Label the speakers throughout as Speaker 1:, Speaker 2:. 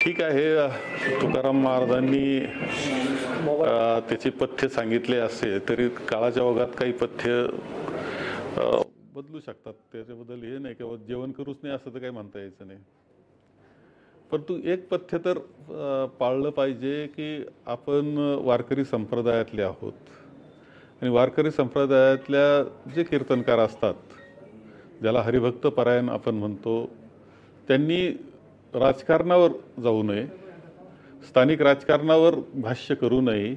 Speaker 1: ठीक आहे. तुकाराम महाराजांनी त्याचे पथ्य सांगितले असते तरी काळाच्या ओघात काही पथ्य बदलू शकतात. त्याच्याबद्दल हे नाही की जेवण करूच नाही असं तर काही म्हणता यायचं नाही. परंतु एक पथ्य तर पाळलं पाहिजे की आपण वारकरी संप्रदायातले आहोत आणि वारकरी संप्रदायातल्या जे कीर्तनकार असतात, ज्याला हरिभक्त परायण आपण म्हणतो, त्यांनी राजकारणावर जाऊ नये, स्थानिक राजकारणावर भाष्य करू नये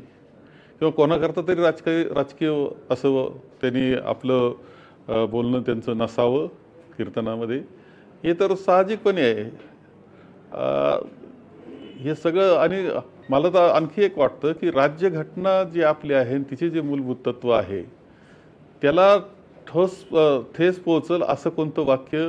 Speaker 1: किंवा कोणाकरता तरी राजकीय असं त्यांनी आपलं बोलणं त्यांचं नसावं कीर्तनामध्ये. हे तर साहजिकपणे आहे. हे सगळं. आणि मला तर आणखी एक वाटतं की राज्यघटना जी आपली आहे तिचे जे मूलभूत तत्व आहे त्याला ठेस पोहोचल असं कोणतं वाक्य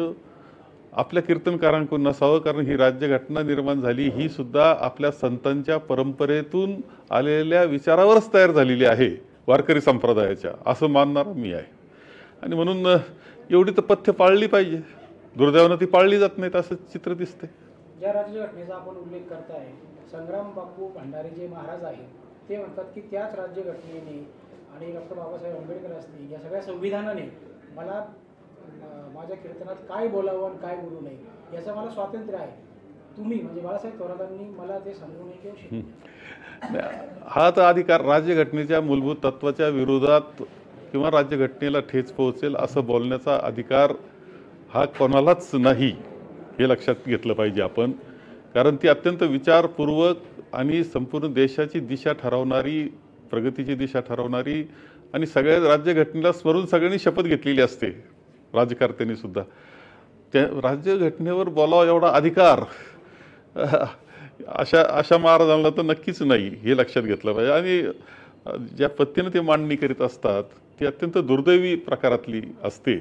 Speaker 1: आपल्या कीर्तनकारांकडून नसावं. कारण ही राज्यघटना निर्माण झाली ही सुद्धा आपल्या संतांच्या परंपरेतून आलेल्या विचारावरच तयार झालेली आहे, वारकरी संप्रदायाच्या, असं मानणारा मी आहे. आणि म्हणून एवढी तर पथ्य पाळली पाहिजे. दुर्दैवानं ती पाळली जात नाहीत असं चित्र दिसते.
Speaker 2: ज्या राज्यघटनेचा आपण उल्लेख करताय, संग्राम बापू भंडारी जे महाराज आहेत ते म्हणतात की त्याच राज्यघटनेने आणि डॉक्टर बाबासाहेब आंबेडकर असतील या सगळ्या संविधानाने मला माझ्या कीर्तनात काय बोलावं आणि काय बोलू नये याचं मला स्वातंत्र्य आहे. तुम्ही म्हणजे बाळासाहेब थोरातांनी मला ते सांगू नये किंवा शिकवू.
Speaker 1: हा तर अधिकार राज्यघटनेच्या मूलभूत तत्वाच्या विरोधात किंवा राज्यघटनेला ठेच पोहोचेल असं बोलण्याचा अधिकार हा कोणालाच नाही, हे लक्षात घेतलं पाहिजे आपण. कारण ती अत्यंत विचारपूर्वक आणि संपूर्ण देशाची दिशा ठरवणारी, प्रगतीची दिशा ठरवणारी आणि सगळ्या राज्यघटनेला स्मरून सगळ्यांनी शपथ घेतलेली असते, राजकारत्यांनी सुद्धा. त्या राज्यघटनेवर बोलावा एवढा अधिकार अशा महाराजांना तर नक्कीच नाही, हे लक्षात घेतलं पाहिजे. आणि ज्या पद्धतीनं ते मांडणी करीत असतात ती अत्यंत दुर्दैवी प्रकारातली असते.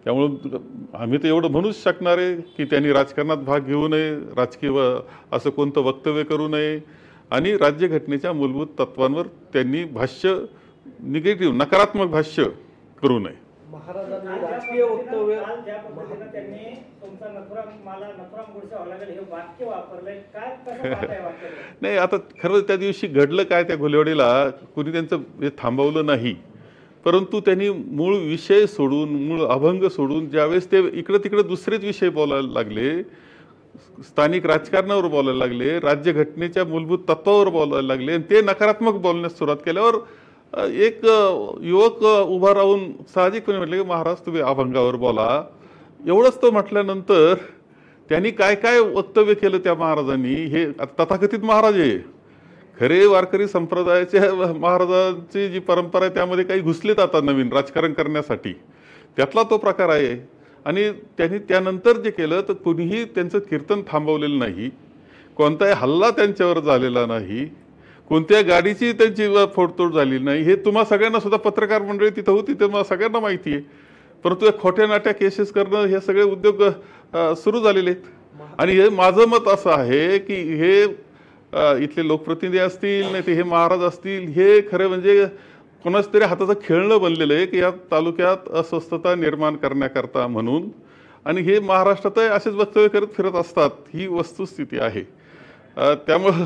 Speaker 1: त्यामुळं आम्ही तर एवढं म्हणूच शकणार आहे की त्यांनी राजकारणात भाग घेऊ नये, राजकीय असं कोणतं वक्तव्य करू नये आणि राज्यघटनेच्या मूलभूत तत्वांवर त्यांनी भाष्य, निगेटिव्ह नकारात्मक भाष्य करू नये.
Speaker 2: महाराजांनी राजकीय वक्तव्य
Speaker 1: नाही, आता खरं त्या दिवशी घडलं काय, त्या घोलेवाडीला कुणी त्यांचं हे थांबवलं नाही. परंतु त्यांनी मूळ विषय सोडून, मूळ अभंग सोडून ज्यावेळेस ते इकडं तिकडं दुसरेच विषय बोलायला लागले, स्थानिक राजकारणावर बोलायला लागले, राज्यघटनेच्या मूलभूत तत्वावर बोलायला लागले आणि ते नकारात्मक बोलण्यास सुरुवात केल्यावर एक युवक उभा राहून साहजिकपणे म्हटले की महाराज तुम्ही अभंगावर बोला. एवढंच तो म्हटल्यानंतर त्यांनी काय काय वक्तव्य केलं त्या महाराजांनी. हे तथाकथित महाराज आहे, खरे वारकरी संप्रदायाच्या महाराजांची जी परंपरा आहे त्यामध्ये काही घुसलेत आता नवीन राजकारण करण्यासाठी, त्यातला तो प्रकार आहे. आणि त्यांनी त्यानंतर जे केलं तर कुणीही त्यांचं कीर्तन थांबवलेलं नाही, कोणताही हल्ला त्यांच्यावर झालेला नाही, कोणत्या गाडीची त्यांची फोडतोड झालेली नाही. हे तुम्हा सगळ्यांना सुद्धा, पत्रकार मंडळी तिथं होती ते मला सगळ्यांना माहिती आहे. परंतु खोट्या नाट्या केसेस करणं हे सगळे उद्योग सुरू झालेले आहेत. आणि हे माझं मत असं आहे की हे इथले लोकप्रतिनिधी असतील नाही ते हे महाराज असतील, हे खरं म्हणजे कोणाच तरी हाताचं खेळणं बनलेलं आहे की या तालुक्यात अस्वस्थता निर्माण करण्याकरता म्हणून. आणि हे महाराष्ट्रातही असेच वक्तव्य करत फिरत असतात, ही वस्तुस्थिती आहे. त्यामुळं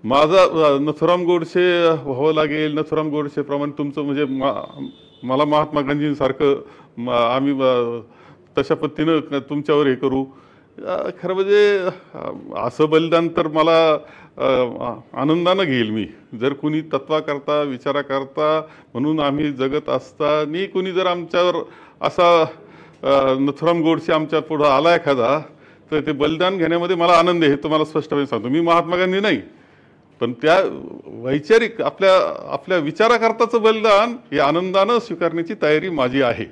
Speaker 1: माझा नथुराम गोडसे व्हावं लागेल, नथुराम गोडसेप्रमाणे तुमचं म्हणजे मला महात्मा गांधींसारखं आम्ही तशा पद्धतीनं तुमच्यावर हे करू, खरं म्हणजे असं बलिदान तर मला आनंदानं घेईल मी. जर कुणी तत्वाकरता, विचाराकरता म्हणून आम्ही जगत असताना कुणी जर आमच्यावर असा नथुराम गोडसे आमच्या पुढं आला एखादा, तर ते बलिदान घेण्यामध्ये मला आनंद आहे, हे तुम्हाला स्पष्टपणे सांगतो. मी महात्मा गांधी नाही, पण त्या वैचारिक आपल्या विचाराकरताचं बलिदान हे आनंदानं स्वीकारण्याची तयारी माझी आहे.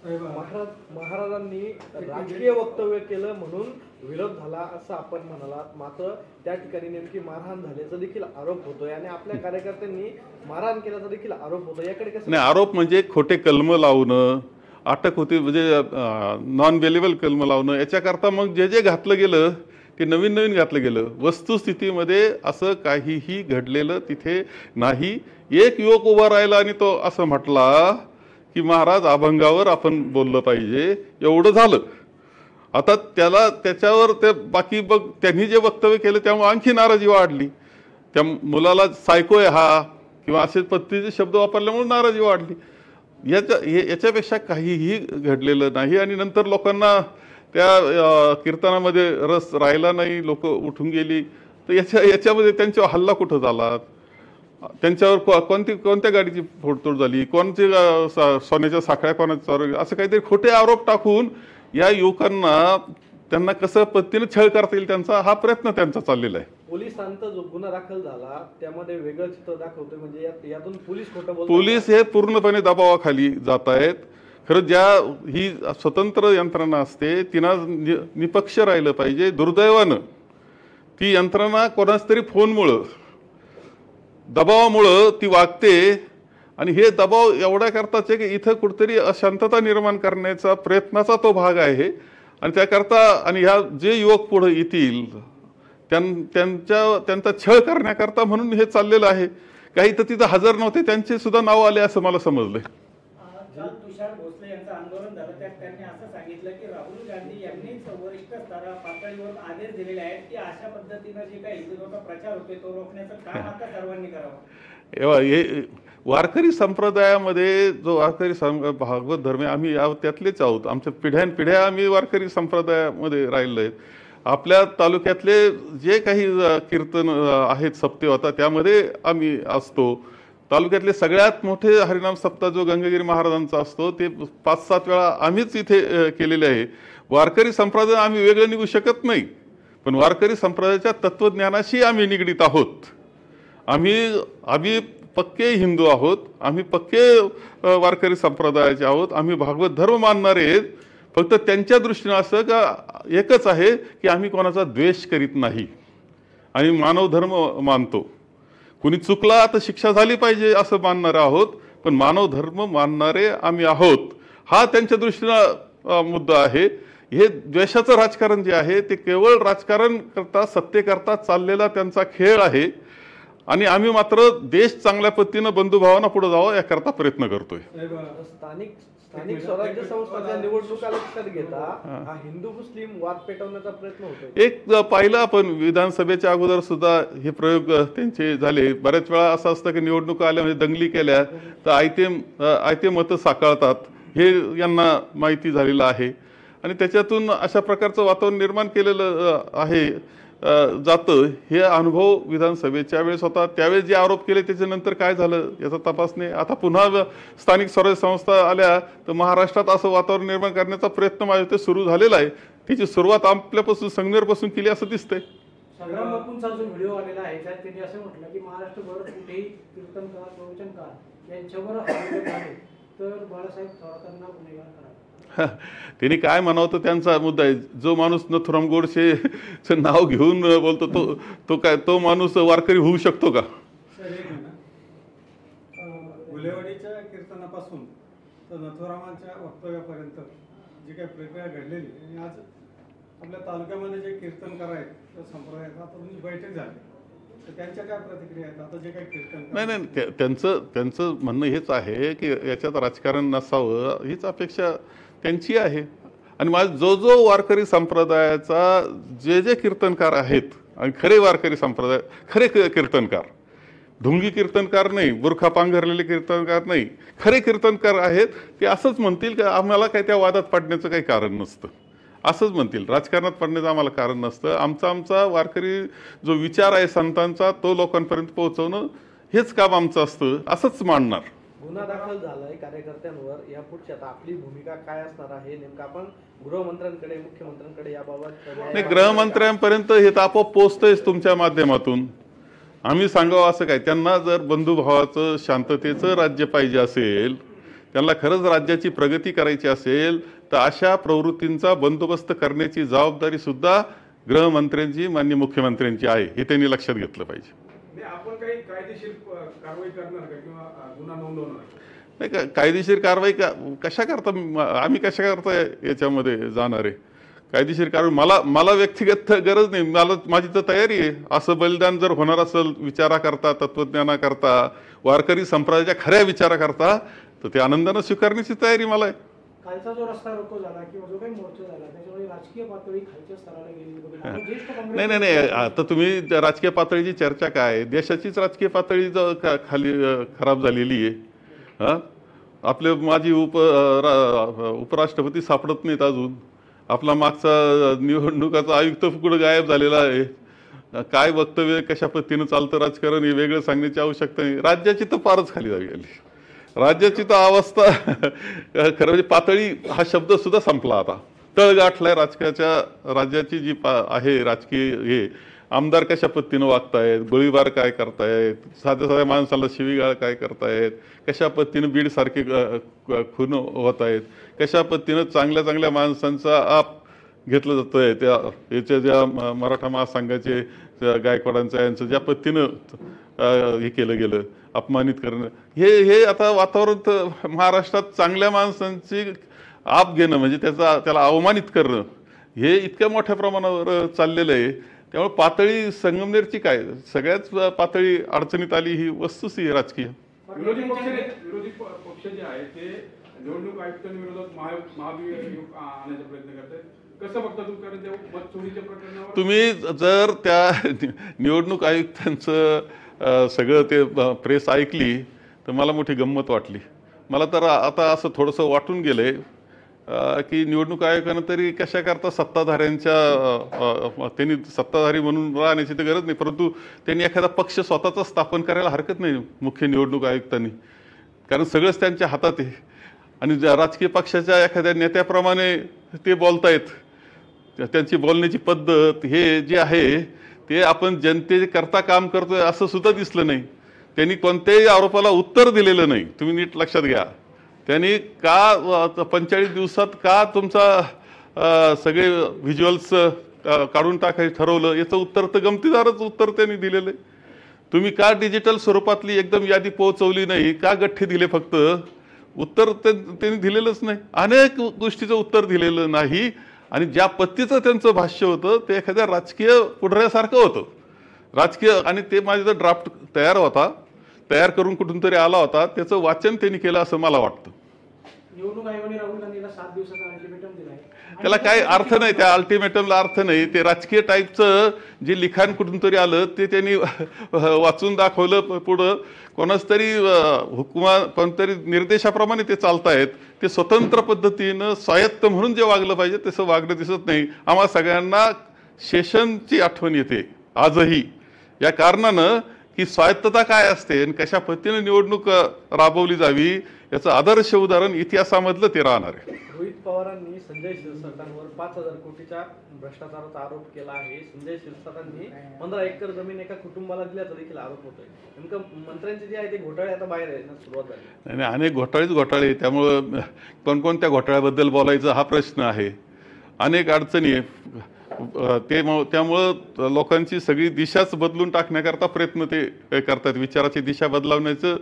Speaker 3: महाराजांनी राजकीय वक्तव्य केलं म्हणून विरोध झाला असं आपण म्हणालात, मात्र त्या ठिकाणी नेमकी मारहाण झाल्याचा देखील आरोप होतोय आणि आपल्या कार्यकर्त्यांनी मारहाण केल्याचा देखील आरोप होतो. याकडे कसं?
Speaker 1: नाही, आरोप म्हणजे खोटे कलम लावणं, अटक होती म्हणजे नॉन बेलेबल कलम लावणं, याच्याकरता मग जे घातलं गेलं ते नवीन नवीन घातलं गेलं. वस्तुस्थितीमध्ये असं काहीही घडलेलं तिथे नाही. एक युवक उभा राहिला आणि तो असं म्हटला की महाराज अभंगावर आपण बोललं पाहिजे, एवढं झालं. आता त्याच्यावर ते बाकी बघ त्यांनी जे वक्तव्य केलं त्यामुळे आणखी नाराजी वाढली. त्या मुलाला सायको आहे हा किंवा असे पद्धतीचे शब्द वापरल्यामुळे नाराजी वाढली. याच्यापेक्षा काहीही घडलेलं नाही. आणि नंतर लोकांना त्या कीर्तनामध्ये रस राहिला नाही, लोक उठून गेली. तर याच्यामध्ये त्यांच्यावर हल्ला कुठं झाला, त्यांच्यावर कोणत्या गाडीची फोडतोड झाली, कोणती सोन्याच्या साखळ्या कोणाच्या चोरी, असं काहीतरी खोटे आरोप टाकून या युवकांना त्यांना कसं पद्धतीने छळ करता येईल त्यांचा हा प्रयत्न त्यांचा चाललेला आहे.
Speaker 3: पोलिसांचा जो गुन्हा दाखल झाला त्यामध्ये वेगळं चित्र दाखवतोय, म्हणजे यातून पोलीस खोटं बोलतात.
Speaker 1: पोलीस हे पूर्णपणे दबावाखाली जात आहेत. खरं ही स्वतंत्र यंत्रणा असते तिनं निपक्ष राहिलं पाहिजे. दुर्दैवानं ती यंत्रणा कोणाच तरी फोनमुळं दबावामुळं ती वागते. आणि हे दबाव एवढ्या करताच आहे की इथं कुठेतरी अशांतता निर्माण करण्याचा प्रयत्नाचा तो भाग आहे. आणि त्याकरता आणि ह्या जे युवक पुढे येतील त्यांचा छळ करण्याकरता म्हणून हे चाललेलं आहे. काही तर तिथं हजर नव्हते त्यांचे सुद्धा नाव आले असं मला समजलंय.
Speaker 4: काल तुषार भोसले यांचं आंदोलन झालं, त्यात त्यांनी असं सांगितलं की राहुल गांधी यांनीच वरिष्ठ पातळीवर आदेश दिलेले आहेत की अशा पद्धतीनं जे काही हिंदुत्वाचा प्रचार होतोय तो रोखण्याचं काम आता सर्वांनी करावं.
Speaker 1: हे वारकरी संप्रदायामध्ये जो वारकरी भागवत धर्म आम्ही त्यातलेच आहोत. आमच्या पिढ्यानपिढ्या आम्ही वारकरी संप्रदायामध्ये राहिलो आहेत. आपल्या तालुक्यातले जे काही कीर्तन आहेत सप्तेवता त्यामध्ये आम्ही असतो. तालुक्यातले सगळ्यात मोठे हरिनाम सप्ताह जो गंगागिरी महाराजांचा असतो ते 5-7 वेळा आम्हीच इथे केलेले आहे. वारकरी संप्रदाय आम्ही वेगळं निघू शकत नाही, पण वारकरी संप्रदायाच्या तत्वज्ञानाशी आम्ही निगडीत आहोत. आम्ही पक्के हिंदू आहोत, आम्ही पक्के वारकरी संप्रदायाचे आहोत, आम्ही भागवत धर्म मानणारे आहेत. फक्त त्यांच्या दृष्टीनं असं का एकच आहे की आम्ही कोणाचा द्वेष करीत नाही आणि मानव धर्म मानतो. कुणी चुकला तर शिक्षा झाली पाहिजे असं मानणारे आहोत, पण मानव धर्म मानणारे आम्ही आहोत हा त्यांच्या दृष्टीनं मुद्दा आहे. हे द्वेषाचं राजकारण जे आहे ते केवळ राजकारण करता सत्तेकरता चाललेला त्यांचा खेळ आहे. आणि आम्ही मात्र देश चांगल्या पद्धतीनं बंधुभावांना पुढे जावं याकरता प्रयत्न करतोय.
Speaker 3: स्थानिक स्वराज्य संस्थांच्या निवडणुका लक्षात घेता हा हिंदू मुस्लिम वाद पेटवण्याचा प्रयत्न होतोय.
Speaker 1: एक पाहिलं आपण विधानसभेच्या अगोदर सुद्धा हे प्रयोग त्यांचे झाले. बऱ्याच वेळा असं असतं की निवडणुका आल्या म्हणजे दंगली केल्या तर आयते मतं साकारतात हे यांना माहिती झालेलं आहे. आणि त्याच्यातून अशा प्रकारचं वातावरण निर्माण केलेलं आहे जातं. हे अनुभव विधानसभेच्या वेळेस होता. त्यावेळेस जे आरोप केले त्याच्यानंतर काय झालं याचा तपास नाही. आता पुन्हा स्थानिक स्वराज्य संस्था आल्या तर महाराष्ट्रात असं वातावरण निर्माण करण्याचा प्रयत्न माझ्या ते सुरू झालेला आहे. त्याची सुरुवात आपल्यापासून संगमेरपासून केली असं दिसतंय.
Speaker 2: संग्राम बापूंचा जो व्हिडिओ आलेला आहे त्यात त्यांनी असं म्हटलं की महाराष्ट्रभर कुठेही कीर्तनकार प्रवचनकार यांच्यावर हल्ले झाले तर बाळासाहेब थोरातांना गुन्हेगार करा.
Speaker 1: त्यांनी काय म्हणावं तर त्यांचा मुद्दा आहे. जो माणूस नथुराम गोडसेचं नाव घेऊन बोलतो तो माणूस वारकरी होऊ शकतो का?
Speaker 5: गुलेवाडीच्या कीर्तनापासून तर नथुरामांच्या वक्तव्यापर्यंत जी काही प्रक्रिया घडलेली आणि आज आपल्या तालुक्यामध्ये जे कीर्तनकार आहेत त्या संप्रदायात आता बैठक झाली तर त्यांच्या काय प्रतिक्रिया आहेत? आता जे काही कीर्तन
Speaker 1: नाही त्यांचं म्हणणं हेच आहे की याच्यात राजकारण नसावं हीच अपेक्षा त्यांची आहे. आणि जो वारकरी संप्रदायाचा जे कीर्तनकार आहेत आणि खरे वारकरी संप्रदाय खरे कीर्तनकार, ढोंगी कीर्तनकार नाही, बुरखा पांघरलेले कीर्तनकार नाही, खरे कीर्तनकार आहेत ते असंच म्हणतील की आम्हाला काही त्या वादात पडण्याचं काही कारण नसतं, असंच म्हणतील. राजकारणात पडण्याचं आम्हाला कारण नसतं. आमचा वारकरी जो विचार आहे संतांचा तो लोकांपर्यंत पोहोचवणं हेच काम आमचं असतं असंच मानणार.
Speaker 3: गुन्हा दाखल झालाय कार्यकर्त्यांवर, यापुढची आता आपली भूमिका काय असणार आहे नेमकं? आपण गृहमंत्र्यांकडे मुख्यमंत्र्यांकडे याबाबत
Speaker 1: नाही, गृहमंत्र्यांपर्यंत हे तर आपोआप पोहोचतंयच तुमच्या माध्यमातून. आम्ही सांगावं असं काय, त्यांना जर बंधुभावाचं शांततेचं राज्य पाहिजे असेल, त्यांना खरंच राज्याची प्रगती करायची असेल तर अशा प्रवृत्तींचा बंदोबस्त करण्याची जबाबदारी सुद्धा गृहमंत्र्यांची माननीय मुख्यमंत्र्यांची आहे हे त्यांनी लक्षात घेतलं पाहिजे.
Speaker 5: आपण काही कायदेशीर कारवाई करणार का किंवा गुन्हा नोंदवणार?
Speaker 1: नाही, कायदेशीर कारवाई कशा करता आम्ही कशा करता याच्यामध्ये जाणार आहे? कायदेशीर कारवाई मला व्यक्तिगत गरज नाही, माझी तर तयारी आहे. असं बलिदान जर होणार असेल विचाराकरता, तत्वज्ञानाकरता, वारकरी संप्रदायाच्या खऱ्या विचाराकरता तर ते आनंदानं स्वीकारण्याची तयारी मला आहे.
Speaker 2: कालचा जो रस्ता रोको झाला किंवा जो काही मोर्चा झाला त्याच्यामध्ये राजकीय पातळी खालच्या स्तराला गेलेली बघितली. आपण ज्येष्ठ काँग्रेस
Speaker 1: नाही नाही नाही आता तुम्ही त्या राजकीय पातळीची चर्चा काय, देशाचीच राजकीय पातळी खाली खराब झालेली आहे. हां, आपले माजी उपराष्ट्रपती सापडत नाहीत अजून. आपला मागचा निवडणुकाचा आयुक्त कुठं गायब झालेला आहे. काय वक्तव्य कशा पद्धतीनं चालतं राजकारण हे वेगळं सांगण्याची आवश्यकता नाही. राज्याची तर फारच खाली जावी गेली. राज्याची तर अवस्था खरं म्हणजे पातळी हा शब्द सुद्धा संपला आता. तळ गाठलाय राजकारणाच्या. राज्याची जी आहे राजकीय हे आमदार कशा पद्धतीनं वागतायत, गोळीबार काय करतायत, साध्या साध्या माणसाला शिवीगाळ काय करतायत, कशा पद्धतीनं बीडसारखे खून होत आहेत, कशा पद्धतीनं चांगल्या चांगल्या माणसांचा आप घेतलं जातं आहे. त्या याच्या ज्या मराठा महासंघाचे गायकवाडांचं यांचं ज्या पद्धतीनं हे केलं गेलं, अपमानित करणं, हे आता वातावरण तर महाराष्ट्रात चांगल्या माणसांची आप घेणं म्हणजे त्याला अवमानित करणं हे इतक्या मोठ्या प्रमाणावर चाललेलं आहे. त्यामुळे पातळी संगमनेरची काय सगळ्याच पातळी अडचणीत आली ही वस्तूच ही राजकीय.
Speaker 6: विरोधी पक्ष जे आहे ते निवडणूक आयुक्तांविरोधात महाभियोग आणण्याचा प्रयत्न करतात. कसं बघता तुम्ही, कारण त्या मत चोरीच्या प्रकरणावर
Speaker 1: तुम्ही जर त्या निवडणूक आयुक्तांचं सगळं ते प्रेस ऐकली तर मला मोठी गंमत वाटली. मला तर आता असं थोडंसं वाटून गेलंय की निवडणूक आयोगानं तरी कशा करता त्यांनी सत्ताधारी म्हणून राहण्याची तर गरज नाही, परंतु त्यांनी एखादा पक्ष स्वतःचा स्थापन करायला हरकत नाही मुख्य निवडणूक आयुक्तांनी, कारण सगळंच त्यांच्या हातात आहे. आणि राजकीय पक्षाच्या एखाद्या नेत्याप्रमाणे ते बोलतायत, त्यांची बोलण्याची पद्धत हे जे आहे ते आपण जनतेकरता काम करतोय असं सुद्धा दिसलं नाही. त्यांनी कोणत्याही आरोपाला उत्तर दिलेलं नाही. तुम्ही नीट लक्षात घ्या. त्यांनी का 45 दिवसात का तुमचा सगळे व्हिज्युअल्स काढून टाकायचं ठरवलं याचं उत्तर तर गमतीदारच उत्तर त्यांनी दिलेलं आहे. तुम्ही का डिजिटल स्वरूपातली एकदम यादी पोहोचवली नाही, का गठ्ठे दिले फक्त, उत्तर त्यांनी दिलेलंच नाही. अनेक गोष्टीचं उत्तर दिलेलं नाही. आणि ज्या पद्धतीचं त्यांचं भाष्य होतं ते एखाद्या राजकीय पुढाऱ्यासारखं होतं राजकीय. आणि ते माझा ड्राफ्ट तयार करून कुठून तरी आला होता, त्याचं वाचन त्यांनी केलं असं मला वाटतं.
Speaker 2: निवडणूक आयोगाने राहुल गांधीला 7 दिवसाचा अल्टिमेटम दिलाय.
Speaker 1: त्याला काही अर्थ नाही, त्या अल्टिमेटमला अर्थ नाही. ते राजकीय टाईपचं जे लिखाण कुठून तरी आलं ते त्यांनी वाचून दाखवलं पुढं. कोणाच तरी कोणतरी निर्देशाप्रमाणे ते चालतायत. ते स्वतंत्र पद्धतीनं स्वायत्त म्हणून जे वागलं पाहिजे तसं वागणं दिसत नाही. आम्हा सगळ्यांना शेषनची आठवण येते आजही, या कारणानं की स्वायत्तता काय असते आणि कशा पद्धतीने निवडणूक राबवली जावी याचं आदर्श उदाहरण इतिहासामधलं ते राहणार आहे.
Speaker 3: रोहित पवारांनी संजय शिरसाटांवर 5,000 कोटीच्या भ्रष्टाचाराचा आरोप केला आहे. संजय शिरसाटांनी 15 एकर जमीन एका कुटुंबाला दिल्याचा देखील आरोप होतोय. नेमकं मंत्र्यांचे जे आहे ते घोटाळे आता बाहेर येण्यास सुरुवात झाली.
Speaker 1: नाही, अनेक घोटाळे. त्यामुळं कोणकोणत्या घोटाळ्याबद्दल बोलायचं हा प्रश्न आहे. अनेक अडचणी आहे. त्यामुळं लोकांची सगळी दिशाच बदलून टाकण्याकरता प्रयत्न ते करतात. विचाराची दिशा बदलावण्याचं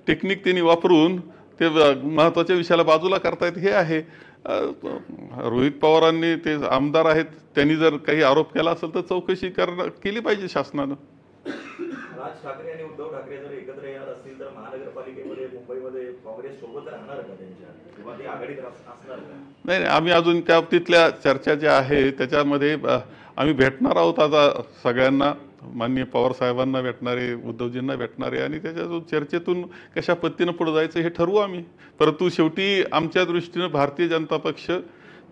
Speaker 1: टेक्निक त्यांनी वापरून ते महत्त्वाच्या विषयाला बाजूला करतायत हे आहे. रोहित पवारांनी ते आमदार आहेत, त्यांनी जर काही आरोप केला असेल तर चौकशी केली पाहिजे शासनानं.
Speaker 7: राज ठाकरे आणि उद्धव ठाकरे जर एकत्र येणार असतील तर महानगरपालिकेमध्ये मुंबईमध्ये काँग्रेस सोबत राहणार का त्यांच्या, किंवा ती आघाडीत असणार का?
Speaker 1: नाही, आम्ही अजून त्या बाबतीतल्या चर्चा ज्या आहे त्याच्यामध्ये आम्ही भेटणार आहोत आता सगळ्यांना. माननीय पवार साहेबांना भेटणारे, उद्धवजींना भेटणारे, आणि त्याच्या चर्चेतून कशा पद्धतीनं पुढे जायचं हे ठरवू आम्ही. परंतु शेवटी आमच्या दृष्टीनं भारतीय जनता पक्ष,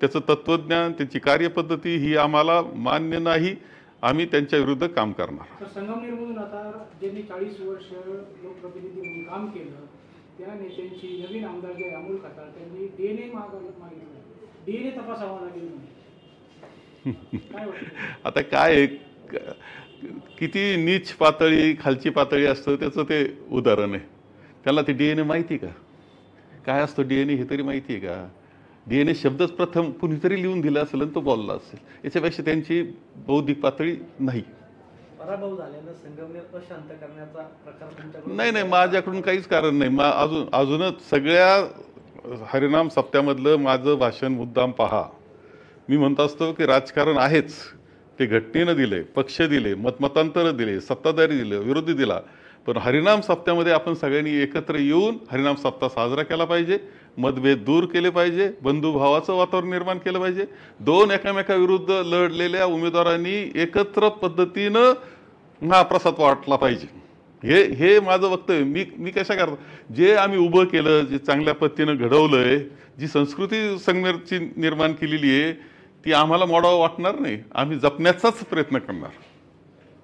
Speaker 1: त्याचं तत्त्वज्ञान, त्याची कार्यपद्धती ही आम्हाला मान्य नाही. आम्ही त्यांच्या विरुद्ध काम करणार.
Speaker 2: तर संगमनेरमधून आता ज्यांनी 40 वर्ष लोकप्रतिनिधी म्हणून काम केलं त्या नेत्यांची नवीन आमदार जे अमोल खताळ त्यांनी DNA मागितलं. DNA तपासावा लागेल म्हणे. काय वाटतं?
Speaker 1: आता काय किती नीच पातळी, खालची पातळी असतं त्याचं ते उदाहरण आहे. त्याला ते DNA माहिती का, काय असतं DNA हे तरी माहिती आहे का? DNA शब्दच प्रथम कुणीतरी लिहून दिला असेल आणि तो बोलला असेल. याच्यापेक्षा त्यांची बौद्धिक पातळी नाही.
Speaker 3: पराभव झाल्यानं संगमनेर अशांत करण्याचा प्रकार तुमच्याकडून?
Speaker 1: नाही, माझ्याकडून काहीच कारण नाही. अजूनच सगळ्या हरिनाम सप्त्यामधलं माझं भाषण मुद्दाम पहा. मी म्हणत असतो की राजकारण आहेच, ते घटनेनं दिले, पक्ष दिले, मतमतांतरं दिले, सत्ताधारी दिले, विरोधी दिला, पण हरिनाम सप्त्यामध्ये आपण सगळ्यांनी एकत्र येऊन हरिनाम सप्ताह साजरा केला पाहिजे. मतभेद दूर केले पाहिजे, बंधुभावाचं वातावरण निर्माण केलं पाहिजे. दोन एकामेकाविरुद्ध लढलेल्या उमेदवारांनी एकत्र पद्धतीनं महाप्रसाद वाटला पाहिजे. हे माझं वक्तव्य. मी कशा करतो, जे आम्ही उभं केलं, जे चांगल्या पद्धतीनं घडवलंय, जी संस्कृती संगमेरची निर्माण केलेली आहे, ती आम्हाला मोडावं वाटणार नाही. आम्ही जपण्याचाच प्रयत्न करणार.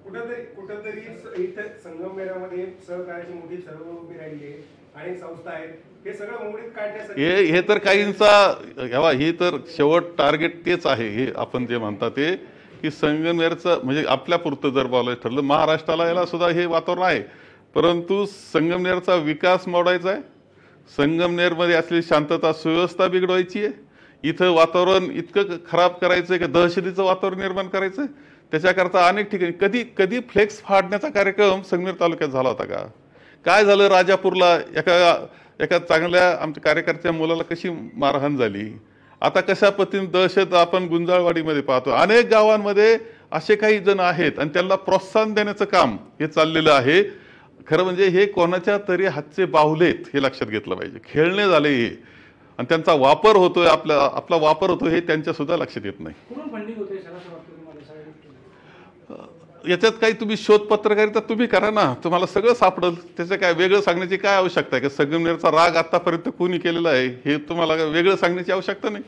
Speaker 8: कुठंतरी इथं संगमनेरामध्ये सहकार्याची मोठी सर्व उभी राहिली आहे, अनेक संस्था आहेत, हे सगळं मोडीत काढण्यासाठी
Speaker 1: हे तर काहींचा हे तर शेवट टार्गेट तेच आहे. हे आपण जे म्हणतात ते की संगमनेरचं म्हणजे आपल्यापुरतं जर बोलायचं ठरलं, महाराष्ट्राला याला सुद्धा हे वातावरण आहे, परंतु संगमनेरचा विकास मोडायचा आहे. संगमनेरमध्ये असलेली शांतता सुव्यवस्था बिघडवायची आहे. इथं वातावरण इतकं खराब करायचं आहे की दहशतीचं वातावरण निर्माण करायचं आहे. त्याच्याकरता अनेक ठिकाणी कधी फ्लेक्स फाडण्याचा कार्यक्रम संगमेर तालुक्यात झाला होता का? काय झालं राजापूरला एका चांगल्या आमच्या कार्यकर्त्या मुलाला कशी मारहाण झाली. आता कशा पद्धतीने दहशत आपण गुंजाळवाडीमध्ये पाहतो. अनेक गावांमध्ये असे काही जण आहेत आणि त्यांना प्रोत्साहन देण्याचं काम हे चाललेलं आहे. खरं म्हणजे हे कोणाच्या तरी हातचे बाहुलेत हे लक्षात घेतलं पाहिजे. खेळणे झाले हे आणि त्यांचा वापर होतोय, आपला वापर होतोय हे त्यांच्या सुद्धा लक्षात येत नाही.
Speaker 2: कुठून फंडिंग होते सर असं वाटतं तुम्हाला सगळ्या गोष्टी?
Speaker 1: याच्यात काही तुम्ही शोध पत्रकारिता तुम्ही करा ना, तुम्हाला सगळं सापडेल. त्याचं काय वेगळं सांगण्याची काय आवश्यकता आहे? की संगमनेरचा राग आतापर्यंत कोणी केलेला आहे हे तुम्हाला वेगळं सांगण्याची आवश्यकता नाही.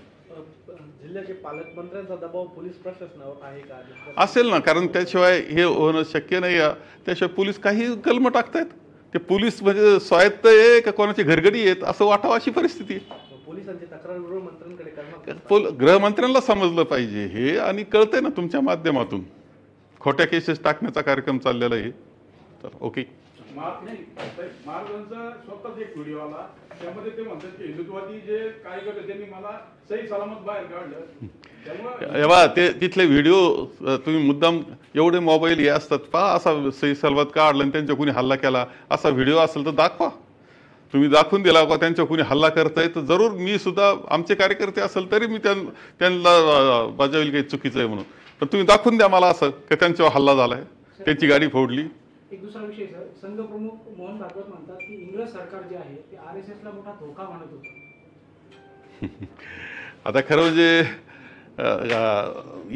Speaker 3: जिल्ह्याचे पालकमंत्र्यांचा दबाव पोलीस प्रशासनावर आहे का?
Speaker 1: असेल ना, कारण त्याशिवाय हे होणं शक्य नाही. त्याशिवाय पोलीस काही कलम टाकतायत. ते पोलीस म्हणजे स्वायत्त आहे का कोणाची घरगडी आहेत असं वाटावं अशी परिस्थिती आहे.
Speaker 3: पोलिसांची तक्रार गृहमंत्र्यांकडे करणार.
Speaker 1: गृहमंत्र्यांना समजलं पाहिजे हे आणि कळतंय ना तुमच्या माध्यमातून. खोट्या केसेस टाकण्याचा कार्यक्रम चाललेला आहे. तर ओके.
Speaker 6: महाराजांचा स्वतःच एक व्हिडिओ आला, त्यामध्ये ते म्हणतात की हिंदुत्ववादी जे कार्यकर्ते त्यांनी मला सही सलामत बाहेर काढलं.
Speaker 1: तेव्हा ते तिथले व्हिडिओ तुम्ही मुद्दाम एवढे मोबाईल हे असतात पहा, असा सही सलामत काढलं आणि त्यांच्या कुणी हल्ला केला असा व्हिडिओ असेल तर दाखवा. तुम्ही दाखवून दिला का त्यांच्या कुणी हल्ला करताय तर जरूर मी सुद्धा आमचे कार्यकर्ते असेल तरी मी त्यांना बजावेल काही चुकीचं आहे म्हणून. पण तुम्ही दाखवून द्या मला असं की त्यांच्यावर हल्ला झालाय, त्यांची गाडी फोडली.
Speaker 2: एक दुसरा विषय सर, संघ प्रमुख मोहन भागवत म्हणतात की इंग्रज सरकार जे आहे ते RSS ला मोठा धोका मानत होतं.
Speaker 1: आता खरं म्हणजे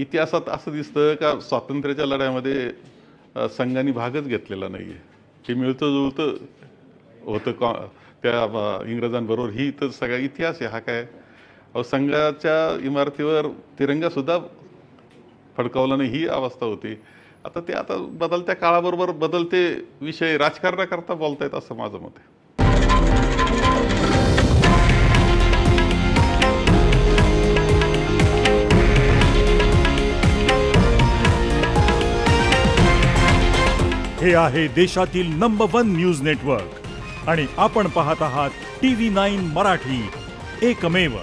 Speaker 1: इतिहासात असं दिसतं का स्वातंत्र्याच्या लढ्यामध्ये संघाने भागच घेतलेला नाही आहे. ते मिळतं जुळतं होतं त्या इंग्रजांबरोबर. ही तर सगळा इतिहास आहे हा. काय संघाच्या इमारतीवर तिरंगासुद्धा फडकावला नाही ही अवस्था होती. आता बदलत्या काळाबरोबर बदलते विषय राजकारणाकरता बोलतायत असं माझं मत आहे.
Speaker 9: हे आहे देशातील नंबर 1 न्यूज नेटवर्क आणि आपण पाहत आहात TV9 मराठी, एकमेव.